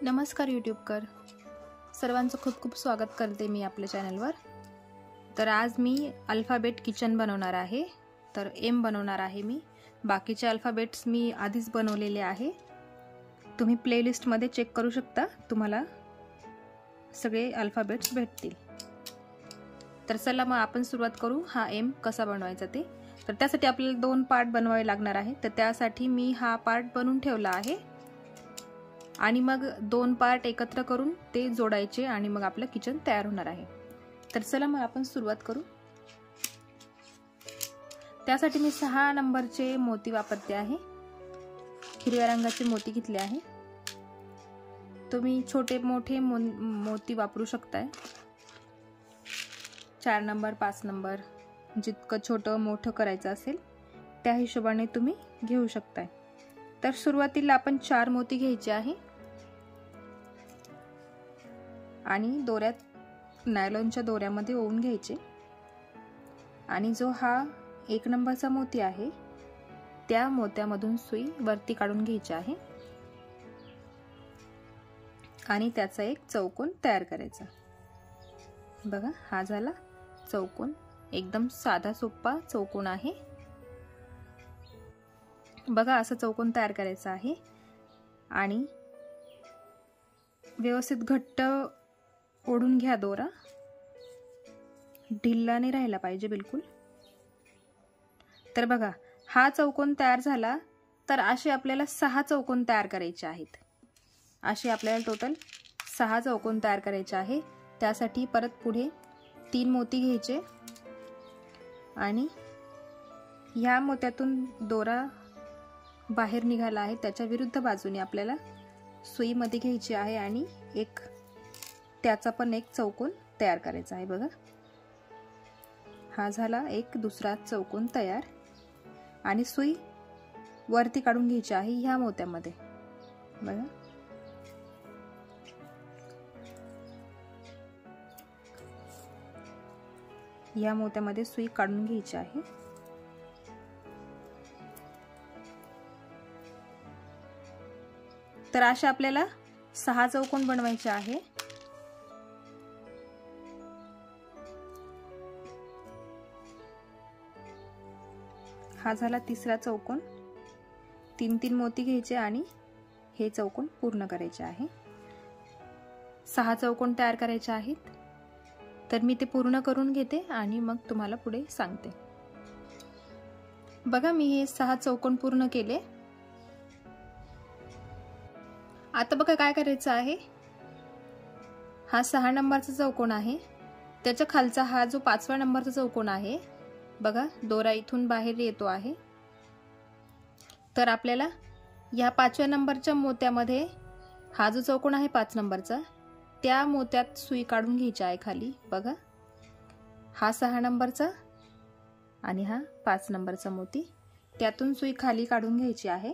नमस्कार यूट्यूबकर सर्वांचं खूप खूप स्वागत करते मी आपल्या चॅनलवर। तर आज मी अल्फाबेट किचन बनवणार आहे। तर एम बनवणार आहे मी। बाकीचे अल्फाबेट्स मी आधीच बनवलेले आहे, तुम्ही प्लेलिस्टमध्ये चेक करू शकता, तुम्हाला सगळे अल्फाबेट्स भेटतील। तर चला मग आपण सुरुवात करू हा एम कसा बनवायचा ते। तर त्यासाठी आपल्याला 2 पार्ट बनवावे लागणार आहे। तर त्यासाठी मी हा पार्ट बनवून ठेवला आहे आणि मग 2 पार्ट एकत्र करून ते जोडायचे आणि मग आपलं किचन तयार होणार आहे। तर चला मग आपण सुरुवात करू। त्यासाठी मी 6 नंबरचे मोती वापरते आहे। हिरव्या रंगाचे मोती घेतले आहे। तुम्ही छोटे मोठे मोती वापरू शकताय। 4 नंबर 5 नंबर जितकं छोटं मोठं करायचं असेल त्या हिशोबाने तुम्ही घेऊ शकताय। तर सुरुवातीला आपण 4 मोती घ्यायचे आहे आणि दोऱ्यात नायलॉनच्या दोऱ्यामध्ये ओवून घ्यायचे आणि जो हा 1 नंबरचा मोती आहे त्या मोत्यामधून सुई वरती काढून घ्यायची आहे आणि त्याचा एक चौकोन तयार करायचा। बघा हा झाला चौकोन, एकदम साधा सोपा चौकोन आहे। बघा असं चौकोन तयार करायचा आहे आणि व्यवस्थित घट्ट ओढून घ्या दोरा, ढिल्ला नाही राहिला पाहिजे बिलकुल। तर बघा हा चौकोन तयार झाला। तर असे आपल्याला 6 चौकोन तयार करायचे आहेत। असे आपल्याला टोटल 6 चौकोन तयार करायचे आहे। त्यासाठी परत पुढे 3 मोती घ्यायचे आणि ह्या मोत्यातून दोरा बाहेर निघाला आहे त्याच्या विरुद्ध बाजूने आपल्याला सुई मध्ये घ्यायची आहे आणि एक त्याचा पण एक चौकोन तयार करायचा आहे। बघा हा झाला एक दुसरा चौकोन तयार आणि सुई वरती काढून घ्यायची आहे ह्या मोत्यामध्ये। बघा या मोत्यामध्ये सुई काढून घ्यायची आहे। तर अशा आपल्याला 6 चौकोन बनवायचे आहे। हा झाला तिसरा चौकोन। 3 मोती घ्यायचे आणि हे चौकोन पूर्ण करायचे आहे। 6 चौकोन तयार करायचे आहेत। तर मी ते पूर्ण करून घेते आणि मग तुम्हाला पुढे सांगते। बघा मी हे 6 चौकोन पूर्ण केले। आता बघा काय करायचं आहे, हा 6 नंबरचा चौकोन आहे त्याच्या खालचा हा जो 5व्या नंबरचा चौकोन आहे, बघा दोरा इथून बाहेर येतो आहे। तर आपल्याला या 5व्या नंबरच्या मोत्यामध्ये हा जो चौकोन आहे 5 नंबरचा त्या मोत्यात सुई काढून घ्यायची आहे खाली। बघा हा 6 नंबरचा आणि हा 5 नंबरचा मोती, त्यातून सुई खाली काढून घ्यायची आहे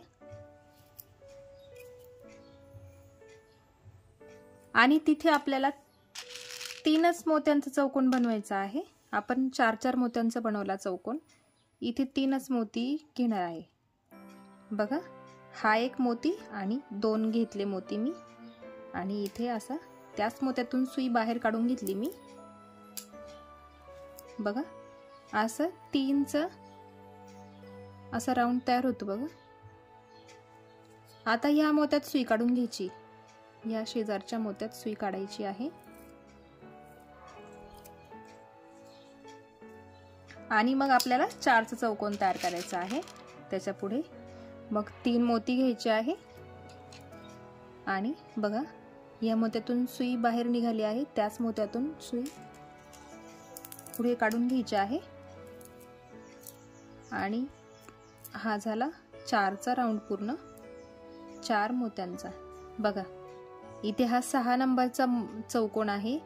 आणि तिथे आपल्याला 3च मोत्यांचा चौकोन बनवायचा आहे। आपण 4-4 मोत्यांचा बनवला चौकोन, इथे 3च मोती घेणार आहे। बघा हा एक मोती आणि 2 घेतले मोती मी आणि इथे असा त्याच मोत्यातून सुई बाहेर काढून घेतली मी। बघा असं 3चं असा राऊंड तयार होतो। बघा आता या मोत्यात सुई काढून घ्यायची, या शेजारच्या मोत्यात सुई काढायची आहे आणि मग आपल्याला 4चा चौकोन तयार करायचा आहे। त्याच्या पुढे मग 3 मोती घ्यायचे आहे आणि बघा या मोत्यातून सुई बाहेर निघाली आहे, त्याच मोत्यातून सुई पुढे काढून घ्यायची आहे आणि हा झाला 4चा राऊंड पूर्ण 4 मोत्यांचा। बघा इथे हा 6 नंबरचा चौकोन आहे,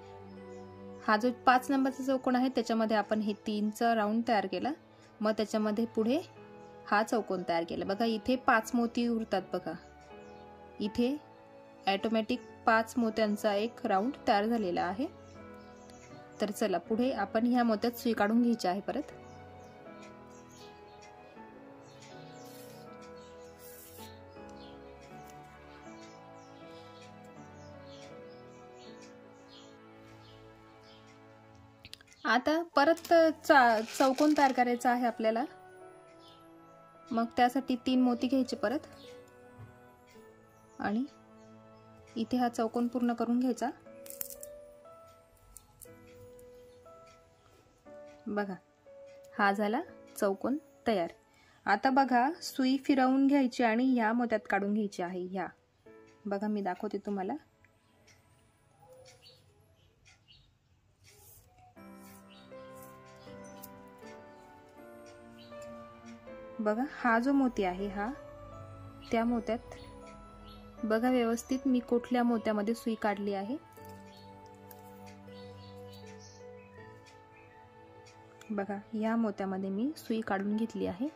हा जो 5 नंबरचा चौकोन आहे त्याच्यामध्ये आपण हे 3चा राऊंड तयार केला, मग त्याच्यामध्ये पुढे हा चौकोन तयार केला। बघा इथे 5 मोती उरतात। बघा इथे ऑटोमॅटिक 5 मोत्यांचा एक राऊंड तयार झालेला आहे। तर चला पुढे आपण ह्या मोत्यात सुई काढून घ्यायची आहे परत। आता परत चौकोन तयार करायचा आहे आपल्याला। मग त्यासाठी 3 मोती घ्यायचे परत आणि इथे हा चौकोन पूर्ण करून घ्यायचा। बघा, हा झाला चौकोन तयार। आता बघा, सुई फिरवून घ्यायची आणि ह्या मोत्यात काढून घ्यायची आहे। ह्या बघा, मी दाखवते तुम्हाला। बघा, हा जो मोती आहे हा त्या मोत्यात, बघा व्यवस्थित मी कुठल्या मोत्यामध्ये सुई काढली आहे। बघा, या मोत्यामध्ये मी सुई काढून घेतली आहे।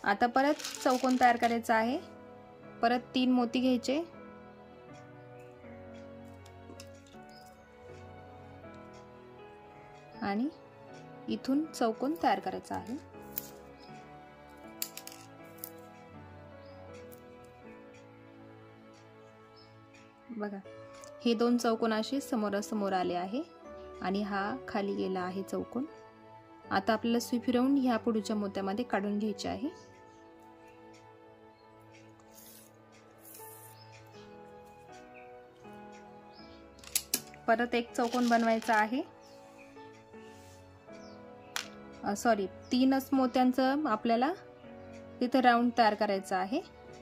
आता परत चौकोन तयार करायचा आहे। परत 3 मोती घ्यायचे आणि इथून चौकोन तयार करायचा आहे। बघा, हे 2 चौकोन असे समोरासमोर आले आहे आणि हा खाली गेला आहे चौकोन। आता आपल्याला सुई फिरवून ह्या पुढच्या मोत्यामध्ये काढून घ्यायचे आहे। परत एक चौकोन बनवायचा आहे। सॉरी, 3च मोत्यांचं आपल्याला तिथे राऊंड तयार करायचा आहे।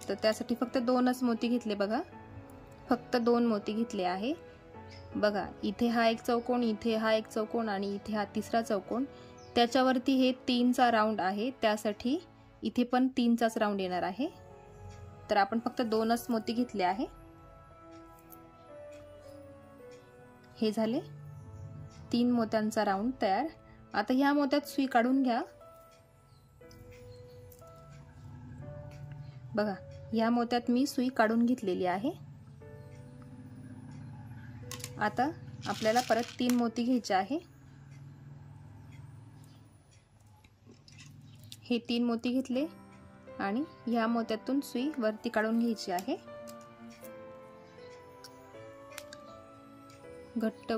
तर त्यासाठी फक्त 2च मोती घेतले। बघा, फक्त 2 मोती घेतले आहे। बघा, इथे हा एक चौकोन, इथे हा एक चौकोन आणि इथे हा तिसरा चौकोन। त्याच्यावरती हे 3चा राऊंड आहे, त्यासाठी इथे पण 3चाच राऊंड येणार आहे। तर आपण फक्त 2च मोती घेतले आहे। हे झाले 3 मोत्यांचा राऊंड तयार। आता ह्या मोत्यात सुई काढून घ्या। बघा, ह्या मोत्यात मी सुई काढून घेतलेली आहे। आता आपल्याला परत 3 मोती घ्यायचे आहे। हे 3 मोती घेतले आणि ह्या मोत्यातून सुई वरती काढून घ्यायची आहे। घट्ट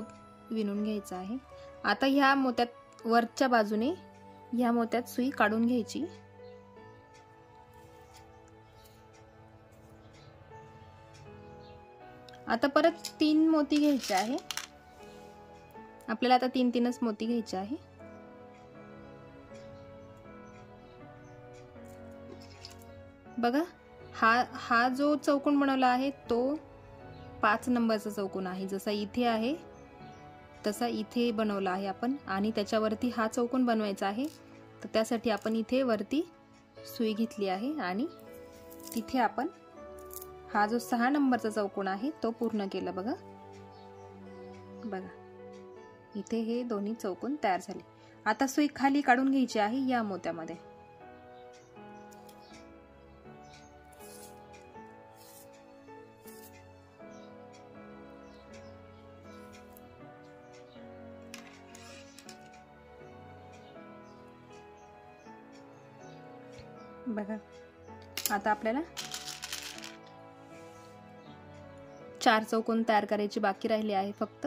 विणून घ्यायचा आहे। आता ह्या मोत्यात वरच्या बाजूने ह्या मोत्यात सुई काढून घ्यायची। आता परत 3 मोती घ्यायचे आहे। आपल्याला आता 3-3च मोती घ्यायचे आहे। बघा, हा जो चौकोन बनवला आहे तो 5 नंबरचा चौकोन आहे। जसा इथे आहे तसा इथे बनवला आहे आपण आणि त्याच्यावरती हा चौकोन बनवायचा आहे। तर त्यासाठी आपण इथे वरती सुई घेतली आहे आणि तिथे आपण हा जो 6 नंबरचा चौकोन आहे तो पूर्ण केला। बघा, इथे हे दोन्ही चौकोन तयार झाले। आता सुई खाली काढून घ्यायची आहे या मोत्यामध्ये। बघा, आता आपल्याला 4 चौकोन तयार करायचे बाकी राहिले आहे फक्त।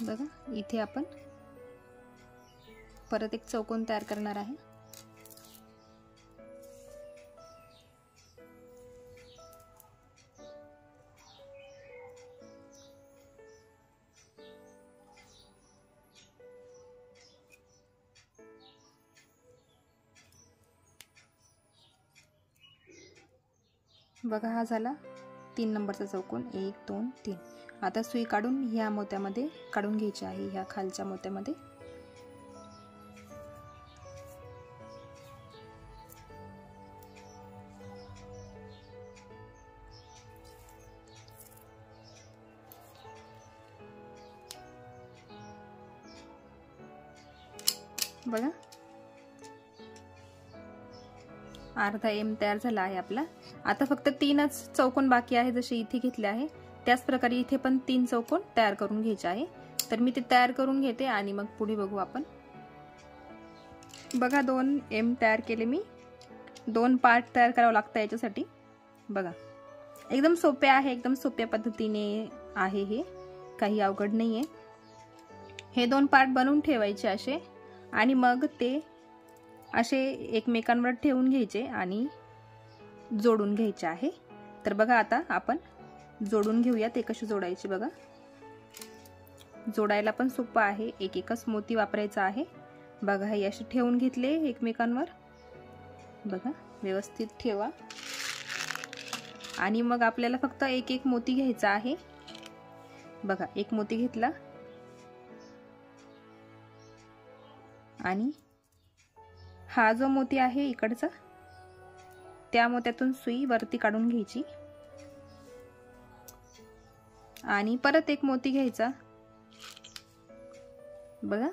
बघा, इथे आपण परत एक चौकोन तयार करणार आहे। बघा, हा झाला 3 नंबरचा चौकोन, 1 2 3। आता सुई काढून ह्या मोत्यामध्ये काढून घ्यायची आहे, ह्या खालच्या मोत्यामध्ये। बघा, अर्धा एम तयार झाला आहे आपला। आता फक्त 3च चौकोन बाकी आहे, जसे इथे घेतले आहे त्याच प्रकारे इथे पण 3 चौकोन तयार करून घ्यायचे आहे। तर मी ते तयार करून घेते आणि मग पुढे बघू आपण। बघा, 2 एम तयार केले मी 2 पार्ट तयार करावं लागतं याच्यासाठी। बघा एकदम सोपे आहे, एकदम सोप्या पद्धतीने आहे हे, काही अवघड नाही आहे। हे 2 पार्ट बनवून ठेवायचे असे आणि मग ते असे एकमेकांवर ठेवून घ्यायचे आणि जोडून घ्यायचे आहे। तर बघा आता आपण जोडून घेऊया ते कसे जोडायचे। बघा जोडायला पण सोपं आहे, एक एकच मोती वापरायचा आहे। बघा हे असे ठेवून घेतले एकमेकांवर, बघा व्यवस्थित ठेवा आणि मग आपल्याला फक्त एक एक मोती घ्यायचा आहे। बघा एक मोती घेतला आणि हा जो मोती आहे इकडचा, त्या मोत्यातून सुई वरती काढून घ्यायची आणि परत एक मोती घ्यायचा। बघा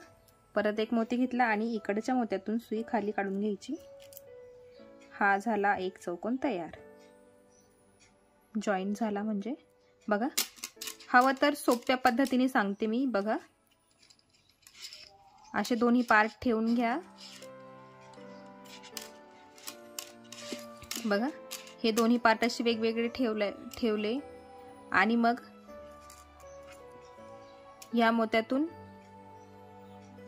परत एक मोती घेतला आणि इकडच्या मोत्यातून सुई खाली काढून घ्यायची। हा झाला एक चौकोन तयार, जॉईंट झाला म्हणजे। बघा हवं तर सोप्या पद्धतीने सांगते मी। बघा असे दोन्ही पार्ट ठेवून घ्या। बघा हे दोन्ही पार्ट असे वेगवेगळे ठेवले आणि मग या मोत्यातून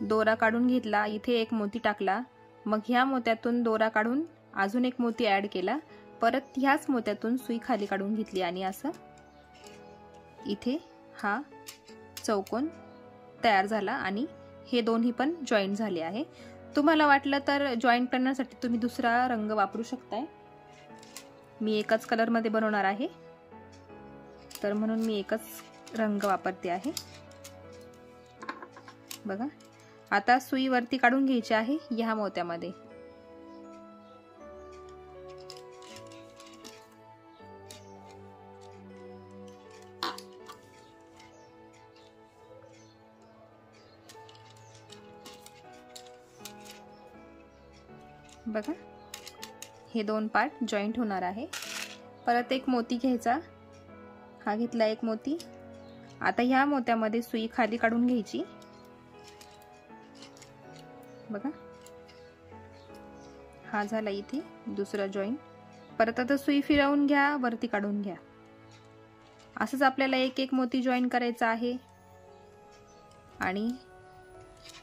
दोरा काढून घेतला, इथे एक मोती टाकला, मग ह्या मोत्यातून दोरा काढून अजून एक मोती ऍड केला, परत ह्याच मोत्यातून सुई खाली काढून घेतली आणि असं इथे हा चौकोन तयार झाला आणि हे दोन्ही पण जॉईंट झाले आहे। तुम्हाला वाटलं तर जॉईंट करण्यासाठी तुम्ही दुसरा रंग वापरू शकताय। मी एकच कलर मध्ये बनवणार आहे तर म्हणून मी एकच रंग वापरते आहे। बघा आता सुई वरती काढून घ्यायची आहे ह्या मोत्यामध्ये। बघा हे 2 पार्ट जॉईंट होणार आहे। परत एक मोती घ्यायचा, हा घेतला एक मोती। आता ह्या मोत्यामध्ये सुई खाली काढून घ्यायची। बघा हा झाला इथे दुसरा जॉईंट। परत आता सुई फिरवून घ्या, वरती काढून घ्या। असंच आपल्याला एक एक मोती जॉईन करायचा आहे आणि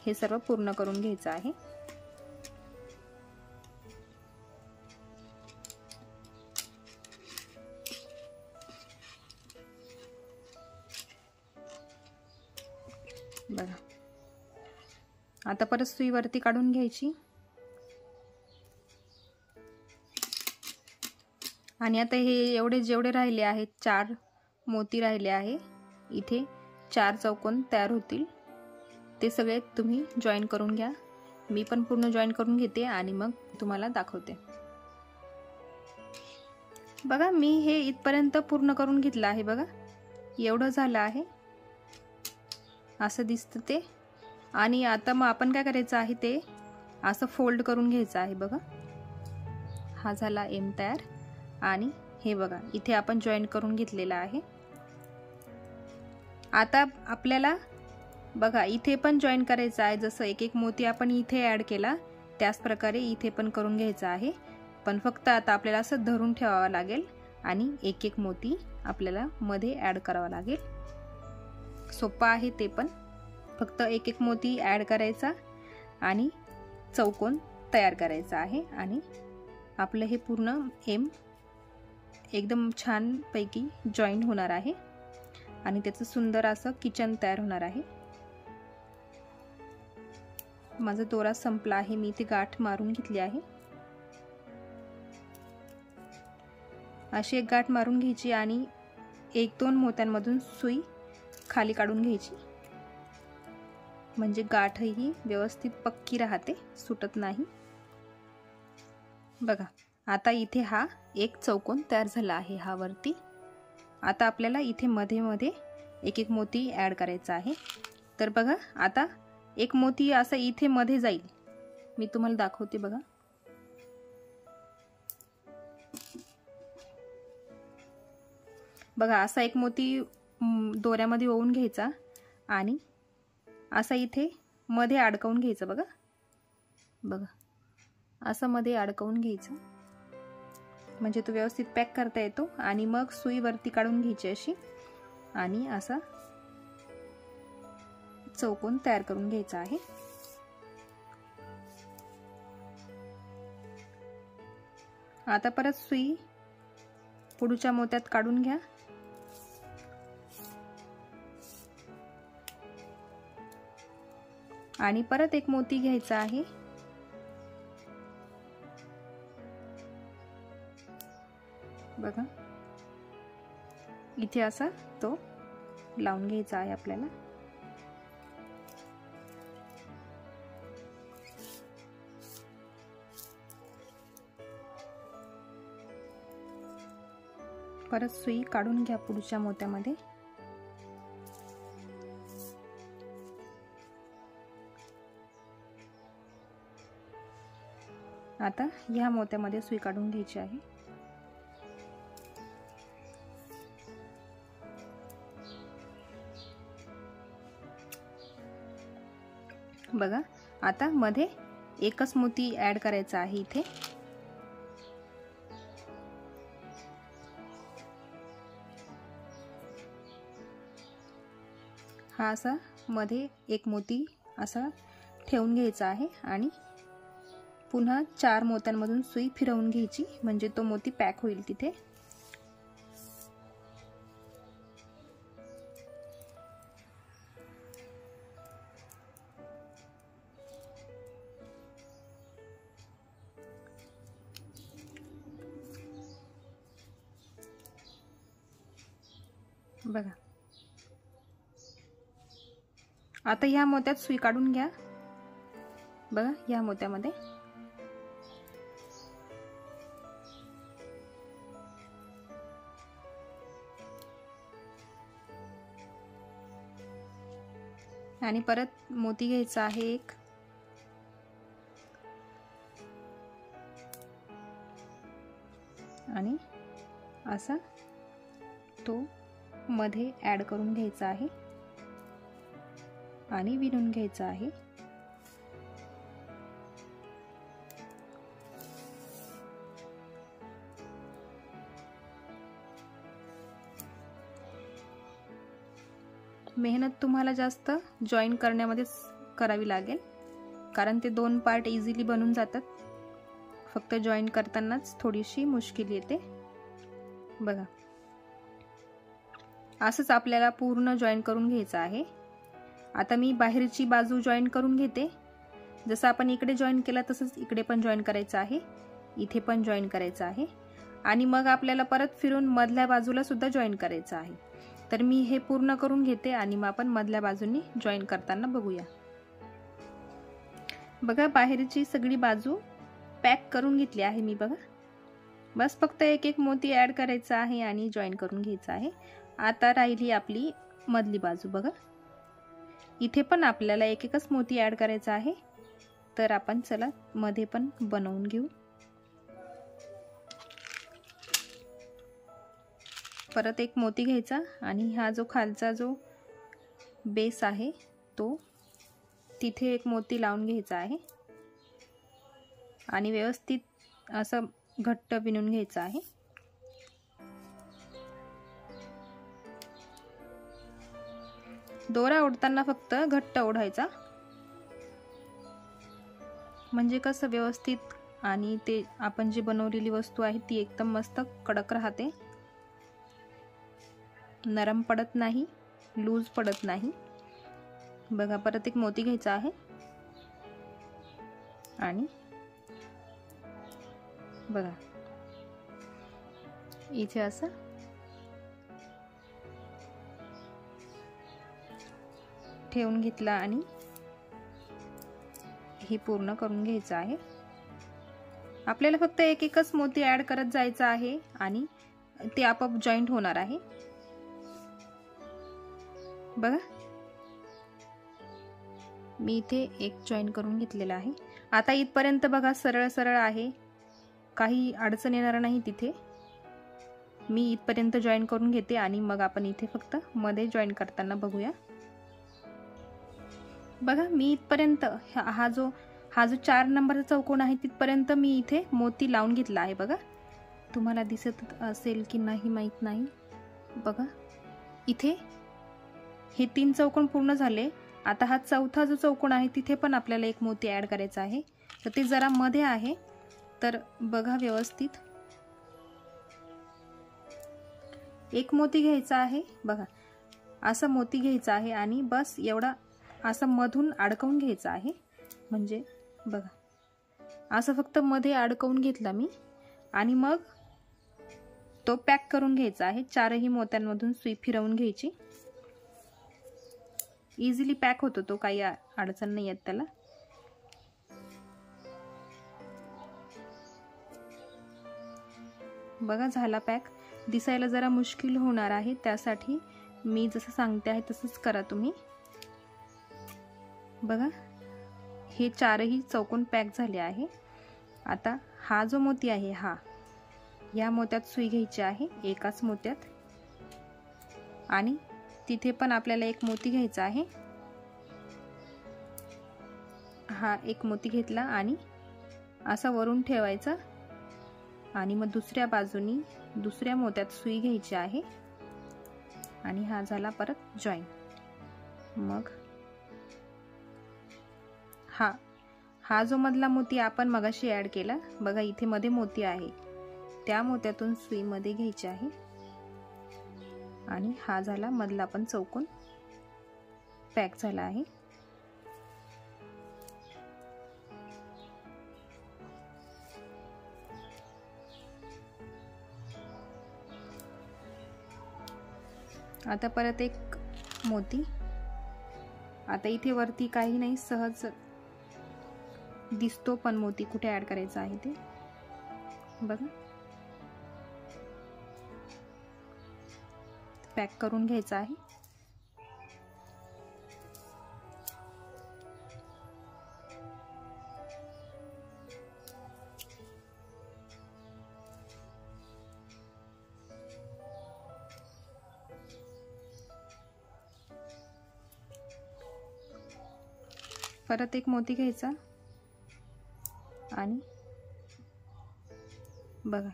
हे सर्व पूर्ण करून घ्यायचं आहे। बघा आता परत सुई वरती काढून घ्यायची आणि आता हे एवढे जेवढे राहिले आहेत 4 मोती राहिले आहे, इथे 4 चौकोन तयार होतील। ते सगळे तुम्ही जॉईन करून घ्या। मी पण पूर्ण जॉईन करून घेते आणि मग तुम्हाला दाखवते। बघा मी हे इथपर्यंत पूर्ण करून घेतलं आहे। बघा एवढं झालं आहे, असं दिसतं ते। आणि आता मग आपण काय करायचं आहे, ते असं फोल्ड करून घ्यायचं आहे। बघा हा झाला एम तयार आणि हे बघा इथे आपण जॉईन करून घेतलेला आहे। आता आपल्याला बघा इथे पण जॉईन करायचं आहे, जसं एक एक मोती आपण इथे ऍड केला त्याच प्रकारे इथे पण करून घ्यायचं आहे। पण फक्त आता आपल्याला असं धरून ठेवावं लागेल आणि एक एक मोती आपल्याला मध्ये ऍड करावा लागेल। सोपं आहे ते पण, फक्त एक एक मोती ऍड करायचा आणि चौकोन तयार करायचा आहे आणि आपलं हे पूर्ण एम एकदम छान पैकी जॉईन होणार आहे आणि त्याचं सुंदर असं किचन तयार होणार आहे। माझा दोरा संपला आहे, मी ती गाठ मारून घेतली आहे। अशी एक गाठ मारून घ्यायची आणि 1-2 मोत्यांमधून सुई खाली काढून घ्यायची, म्हणजे गाठ ही व्यवस्थित पक्की राहते, सुटत नाही। बघा आता इथे हा एक चौकोन तयार झाला आहे हा वरती। आता आपल्याला इथे मध्ये मध्ये एक एक मोती ऍड करायचा आहे। तर बघा आता एक मोती असं इथे मध्ये जाईल, मी तुम्हाला दाखवते। बघा बघा असा एक मोती दोऱ्यामध्ये ओवून घ्यायचा आणि असा इथे मध्ये अडकवून घ्यायचं। बघा बघा असं मध्ये अडकवून घ्यायचं म्हणजे तो व्यवस्थित पॅक करता येतो। आणि मग सुई वरती काढून घ्यायची अशी आणि असा चौकोन तयार करून घ्यायचा आहे। आता परत सुई पुढच्या मोत्यात काढून घ्या आणि परत एक मोती घ्यायचा आहे। बघा इथे असा तो लावून घ्यायचा आहे आपल्याला। परत सुई काढून घ्या पुढच्या मोत्यामध्ये। आता ह्या मोत्यामध्ये सुई काढून घ्यायची आहे। बघा आता मध्ये एकच मोती ऍड करायचा आहे इथे। हा असा मध्ये एक मोती असा ठेवून घ्यायचा आहे आणि पुन्हा 4 मोत्यांमधून सुई फिरवून घ्यायची म्हणजे तो मोती पॅक होईल तिथे। बघा आता ह्या मोत्यात सुई काढून घ्या। बघा ह्या मोत्यामध्ये आणि परत मोती घ्यायचा आहे एक आणि असा तो मध्ये ऍड करून घ्यायचा आहे आणि विणून घ्यायचा आहे। मेहनत तुम्हाला जास्त जॉईन करण्यामध्येच करावी लागेल कारण ते 2 पार्ट इझिली बनून जातात। फक्त जॉईन करतानाच थोडीशी मुश्किल येते। बघा असंच आपल्याला पूर्ण जॉईन करून घ्यायचं आहे। आता मी बाहेरची बाजू जॉईन करून घेते। जसं आपण इकडे जॉईन केला तसंच इकडे पण जॉईन करायचं आहे, इथे पण जॉईन करायचं आहे आणि मग आपल्याला परत फिरून मधल्या बाजूला सुद्धा जॉईन करायचं आहे। तर मी हे पूर्ण करून घेते आणि मग आपण मधल्या बाजूनी जॉईन करताना बघूया। बघा बाहेरची सगळी बाजू पॅक करून घेतली आहे मी। बघा बस फक्त एक एक मोती ऍड करायचा आहे आणि जॉईन करून घ्यायचा आहे। आता राहिली आपली मधली बाजू। बघा इथे पण आपल्याला एक एकच मोती ऍड करायचा आहे। तर आपण चला मध्ये पण बनवून घेऊ। परत एक मोती घ्यायचा आणि हा जो खालचा जो बेस आहे तो तिथे एक मोती लावून घ्यायचा आहे आणि व्यवस्थित असं घट्ट विणून घ्यायचं आहे। दोरा ओढताना फक्त घट्ट ओढायचा म्हणजे कसं व्यवस्थित आणि ते आपण जी बनवलेली वस्तू आहे ती एकदम मस्त कडक राहते, नरम पडत नाही, लूज पडत नाही। बघा परत एक मोती घ्यायचा आहे आणि बघा इथे असं ठेवून घेतला आणि हे पूर्ण करून घ्यायचं आहे। आपल्याला फक्त एक एकच मोती ऍड करत जायचा आहे आणि ते आपोआप जॉईंट होणार आहे। बघा मी इथे एक जॉईन करून घेतलेला आहे। आता इथपर्यंत बघा सरळ सरळ आहे, काही अडचण येणार नाही तिथे। मी इथपर्यंत जॉईन करून घेते आणि मग आपण इथे फक्त मध्ये जॉईन करताना बघूया। बघा मी इथपर्यंत हा जो 4 नंबरचा चौकोन आहे तिथपर्यंत मी इथे मोती लावून घेतला आहे। बघा तुम्हाला दिसत असेल की नाही माहीत नाही. बघा इथे हे 3 चौकोन पूर्ण झाले. आता हा चौथा जो चौकोन आहे तिथे पण आपल्याला एक मोती ॲड करायचा आहे. तर ते जरा मध्ये आहे, तर बघा व्यवस्थित. एक मोती घ्यायचा आहे. बघा असा मोती घ्यायचा आहे आणि बस एवढा असं मधून अडकवून घ्यायचा आहे. म्हणजे बघा असं फक्त मध्ये अडकवून घेतला मी आणि मग तो पॅक करून घ्यायचा आहे. 4ही मोत्यांमधून सुई फिरवून घ्यायची. इझिली पॅक होतो तो, काही अडचण नाही येत त्याला. बघा झाला पॅक. दिसायला जरा मुश्किल होणार आहे, त्यासाठी मी जसं सांगते आहे तसंच करा तुम्ही. बघा हे 4ही चौकोन पॅक झाले आहे. आता हा जो मोती आहे हा या मोत्यात सुई घ्यायची आहे, एकाच मोत्यात. आणि तिथे पण आपल्याला एक मोती घ्यायचा आहे. हा एक मोती घेतला आणि असा वरून ठेवायचा आणि मग दुसऱ्या बाजूनी दुसऱ्या मोत्यात सुई घ्यायची आहे आणि हा झाला परत जॉईन. मग हा जो मधला मोती आपण मगाशी ॲड केला, बघा इथे मध्ये मोती आहे, त्या मोत्यातून सुई मध्ये घ्यायची आहे आणि हा झाला मधला पण चौकोन पॅक झाला आहे. आता परत एक मोती. आता इथे वरती काही नाही, सहज दिसतो पण मोती कुठे ॲड करायचा आहे ते. बघा पॅक करून घ्यायचा आहे. परत एक मोती घ्यायचा आणि बघा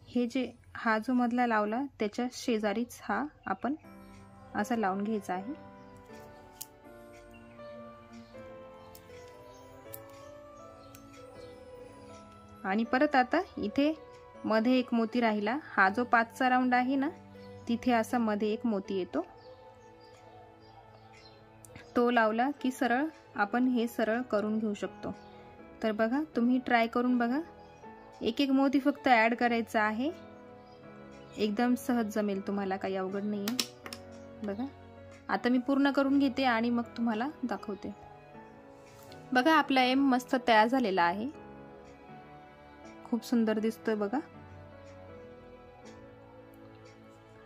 हे जे हा जो मधला लावला त्याच्या शेजारीच हा आपण असा लावून घ्यायचा आहे. आणि परत आता इथे मध्ये एक मोती राहिला. हा जो 5चा राऊंड आहे ना, तिथे असा मध्ये एक मोती येतो, तो लावला की सरळ आपण हे सरळ करून घेऊ शकतो. तर बघा तुम्ही ट्राय करून बघा. एक एक मोती फक्त ॲड करायचा आहे. एकदम सहज जमेल तुम्हाला, काही अवघड नाही आहे. बघा आता मी पूर्ण करून घेते आणि मग तुम्हाला दाखवते. बघा आपला एम मस्त तयार झालेला आहे, खूप सुंदर दिसतोय बघा.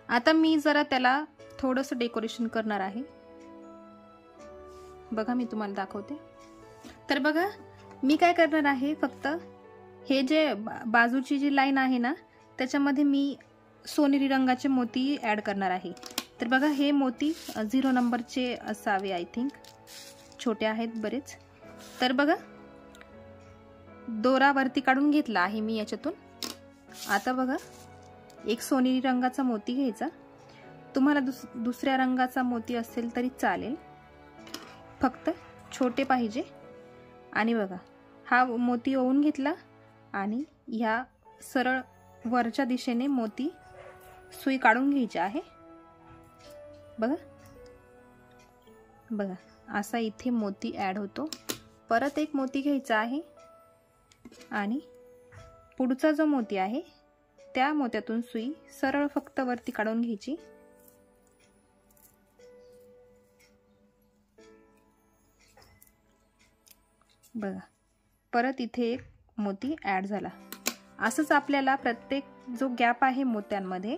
आता मी जरा त्याला थोडंसं डेकोरेशन करणार आहे. बघा मी तुम्हाला दाखवते. तर बघा मी काय करणार आहे, फक्त हे जे बाजूची जी लाईन आहे ना त्याच्यामध्ये मी सोनेरी रंगाचे मोती ॲड करणार आहे. तर बघा हे मोती 0 नंबरचे असावे, आय थिंक छोटे आहेत बरेच. तर बघा दोरा वरती काढून घेतला आहे मी याच्यातून. आता बघा एक सोनेरी रंगाचा मोती घ्यायचा. तुम्हाला दुसऱ्या रंगाचा मोती असेल तरी चालेल, फक्त छोटे पाहिजे. आणि बघा हा मोती ओवून घेतला आणि ह्या सरळ वरच्या दिशेने मोती सुई काढून घ्यायची आहे. बघा बघा असा इथे मोती ॲड होतो. परत एक मोती घ्यायचा आहे आणि पुढचा जो मोती आहे त्या मोत्यातून सुई सरळ फक्त वरती काढून घ्यायची. बघा परत इथे एक मोती ॲड झाला. असंच आपल्याला प्रत्येक जो गॅप आहे मोत्यांमध्ये,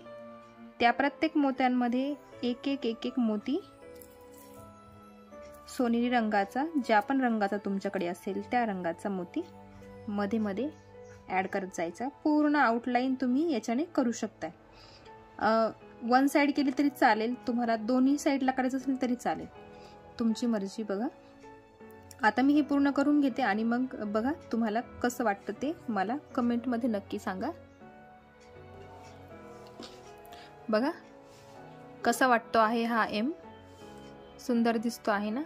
त्या प्रत्येक मोत्यांमध्ये एक एक मोती सोनेरी रंगाचा, ज्या पण रंगाचा तुमच्याकडे असेल त्या रंगाचा मोती मध्ये मध्ये ॲड करत जायचा. पूर्ण आउटलाईन तुम्ही याच्याने करू शकता. वन साइड केली तरी चालेल, तुम्हाला दोन्ही साईडला करायचं असेल तरी चालेल, तुमची मर्जी. बघा आता मी हे पूर्ण करून घेते आणि मग बघा तुम्हाला कसं वाटतं ते मला कमेंटमध्ये नक्की सांगा. बघा कसा वाटतो आहे हा एम, सुंदर दिसतो आहे ना।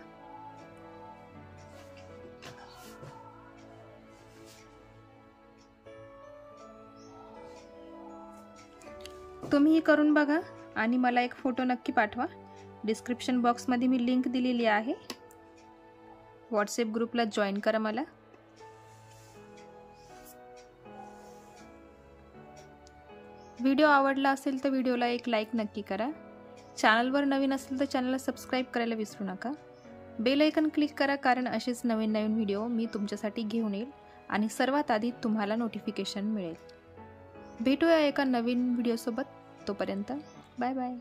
तुम्हीही करून बघा आणि मला एक फोटो नक्की पाठवा। डिस्क्रिप्शन बॉक्समध्ये मी लिंक दिलेली आहे, व्हॉट्सॲप ग्रुपला जॉईन करा मला। व्हिडिओ आवडला असेल तर व्हिडिओला एक लाईक नक्की करा। चॅनलवर नवीन असेल तर चॅनलला सबस्क्राईब करायला विसरू नका। बेल आयकन क्लिक करा, कारण असेच नवीन नवीन व्हिडिओ मी तुमच्यासाठी घेऊन येईल आणि सर्वात आधी तुम्हाला नोटिफिकेशन मिळेल। भेटूया एका नवीन व्हिडिओसोबत, तोपर्यंत बाय बाय।